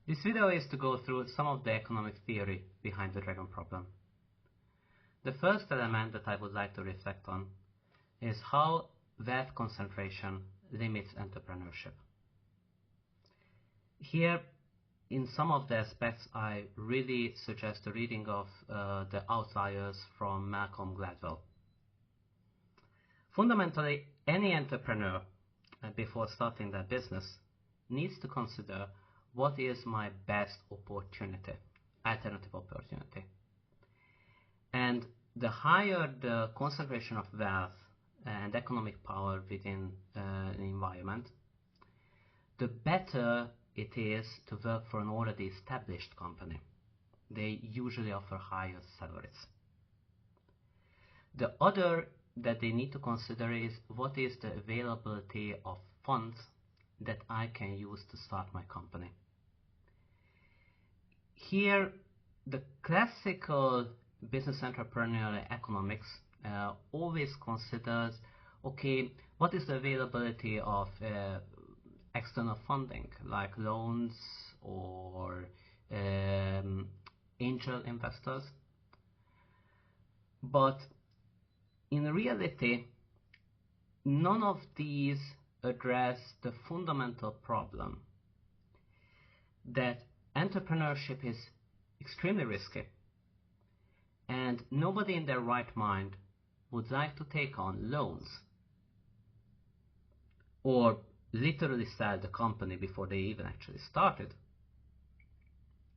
This video is to go through some of the economic theory behind the dragon problem. The first element that I would like to reflect on is how wealth concentration limits entrepreneurship. Here, in some of the aspects, I really suggest the reading of The Outliers from Malcolm Gladwell. Fundamentally, any entrepreneur, before starting their business, needs to consider what is my best opportunity, alternative opportunity. And the higher the concentration of wealth and economic power within an environment, the better it is to work for an already established company. They usually offer higher salaries. The other that they need to consider is what is the availability of funds that I can use to start my company. Here, the classical business entrepreneurial economics always considers, okay, what is the availability of external funding, like loans or angel investors. But in reality, none of these address the fundamental problem that entrepreneurship is extremely risky, and nobody in their right mind would like to take on loans or literally sell the company before they even actually started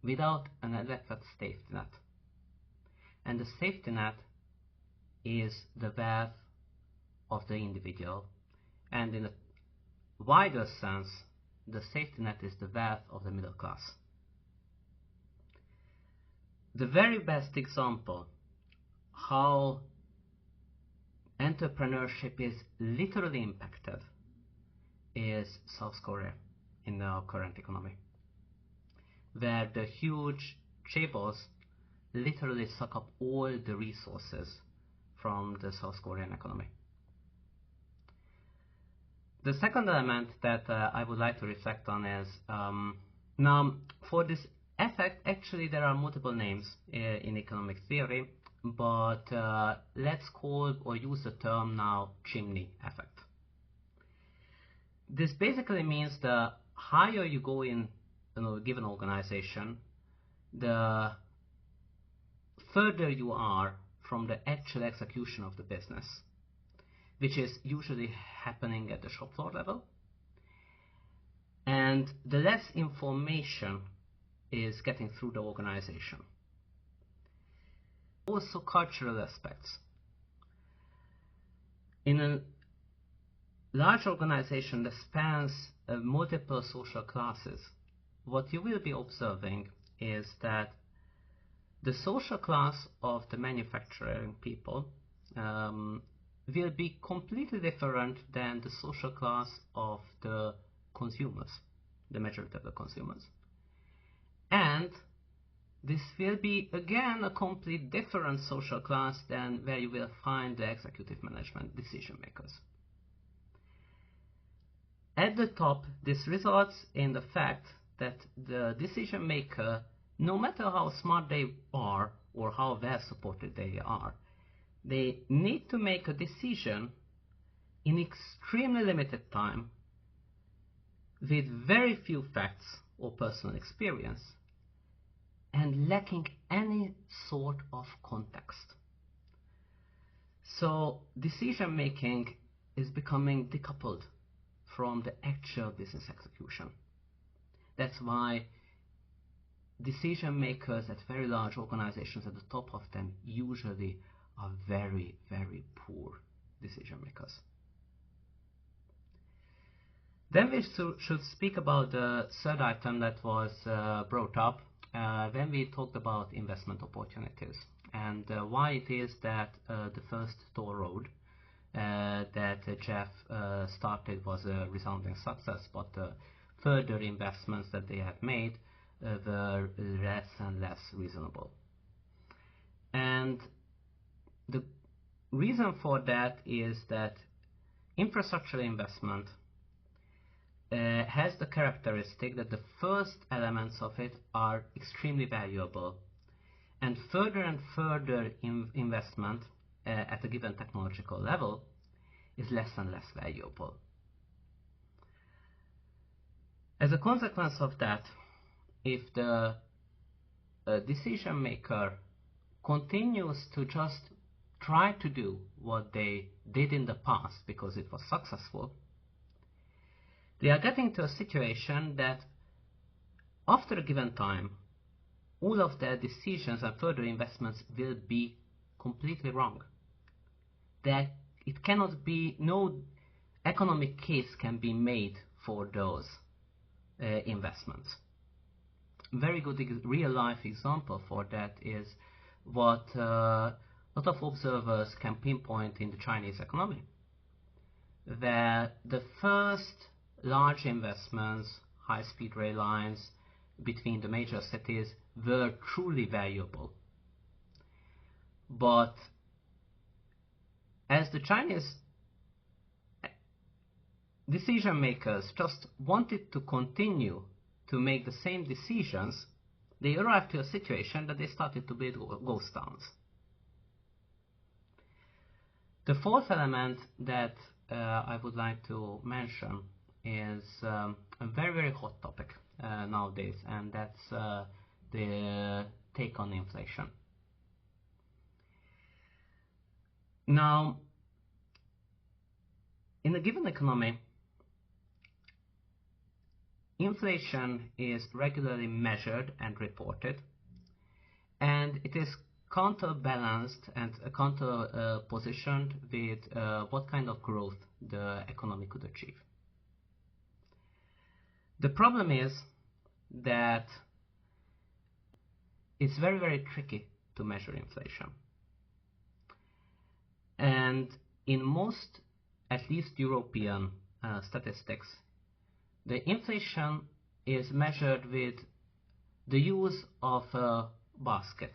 without an adequate safety net. And the safety net is the wealth of the individual, and in a wider sense, the safety net is the wealth of the middle class. The very best example how entrepreneurship is literally impacted is South Korea in the current economy, where the huge chaebols literally suck up all the resources from the South Korean economy. The second element that I would like to reflect on is, now for this effect, actually there are multiple names in economic theory, but let's call or use the term now Chimney effect. This basically means the higher you go in a given organization, the further you are from the actual execution of the business, which is usually happening at the shop floor level, and the less information is getting through the organization. Also cultural aspects. In a large organization that spans multiple social classes, what you will be observing is that the social class of the manufacturing people will be completely different than the social class of the consumers, the majority of the consumers. And this will be again a complete different social class than where you will find the executive management decision makers. At the top, this results in the fact that the decision maker, no matter how smart they are or how well supported they are, they need to make a decision in extremely limited time with very few facts or personal experience and lacking any sort of context. So decision making is becoming decoupled from the actual business execution. That's why decision makers at very large organizations at the top of them usually are very, very poor decision makers. Then we should speak about the third item that was brought up when we talked about investment opportunities, and why it is that the first toll road that Jeff started was a resounding success, but the further investments that they have made were less and less reasonable. And the reason for that is that infrastructure investment has the characteristic that the first elements of it are extremely valuable, and further investment at a given technological level is less and less valuable. As a consequence of that, if the decision maker continues to just try to do what they did in the past because it was successful, they are getting to a situation that after a given time, all of their decisions and further investments will be completely wrong. That it cannot be, no economic case can be made for those investments. Very good real-life example for that is what a lot of observers can pinpoint in the Chinese economy, where the first large investments, high-speed rail lines between the major cities, were truly valuable. But as the Chinese decision makers just wanted to continue to make the same decisions, they arrived to a situation that they started to build ghost towns. The fourth element that I would like to mention is a very, very hot topic nowadays, and that's the take on inflation. Now, in a given economy, inflation is regularly measured and reported, and it is counterbalanced and counterpositioned with what kind of growth the economy could achieve. The problem is that it's very, very tricky to measure inflation. And in most, at least European statistics, the inflation is measured with the use of a basket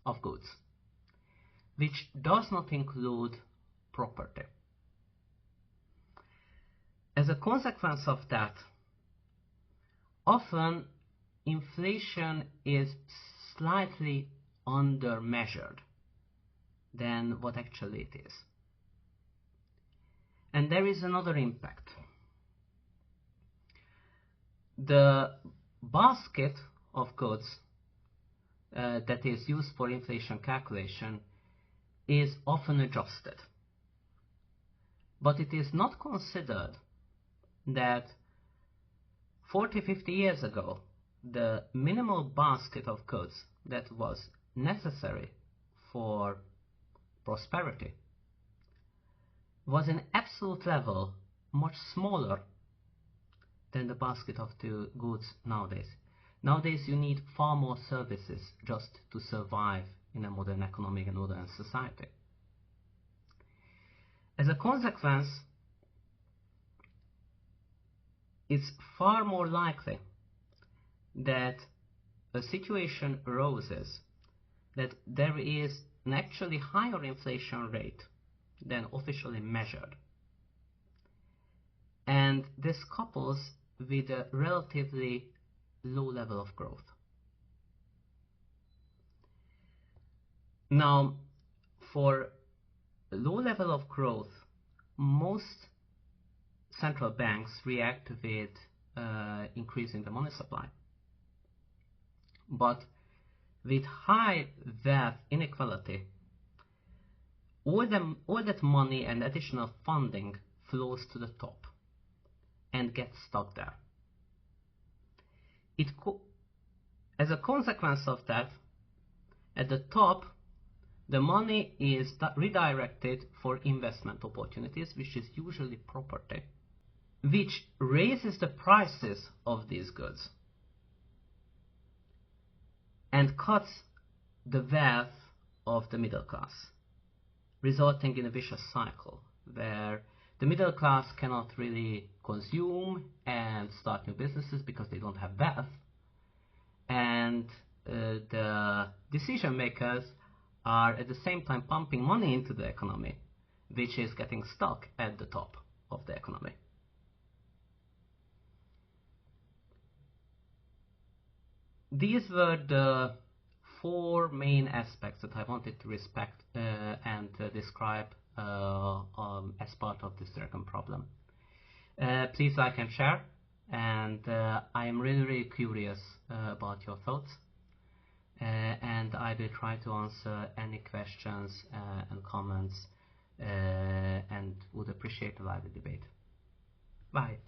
of goods, which does not include property. As a consequence of that, often inflation is slightly under-measured than what actually it is. And there is another impact. The basket of goods that is used for inflation calculation is often adjusted. But it is not considered that 40-50 years ago, the minimal basket of goods that was necessary for prosperity was in absolute level much smaller than the basket of the goods nowadays. Nowadays you need far more services just to survive in a modern economy and modern society. As a consequence, it's far more likely that a situation arises that there is an actually higher inflation rate than officially measured. And this couples with a relatively low level of growth. Now, for a low level of growth, most central banks react with increasing the money supply. But with high wealth inequality, all that money and additional funding flows to the top and gets stuck there. As a consequence of that, at the top, the money is redirected for investment opportunities, which is usually property, which raises the prices of these goods and cuts the wealth of the middle class, resulting in a vicious cycle where the middle class cannot really consume and start new businesses because they don't have wealth, and the decision makers are at the same time pumping money into the economy, which is getting stuck at the top of the economy. these were the four main aspects that I wanted to respect and describe as part of the second problem. Please like and share, and I am really curious about your thoughts, and I will try to answer any questions and comments, and would appreciate a lively debate. Bye.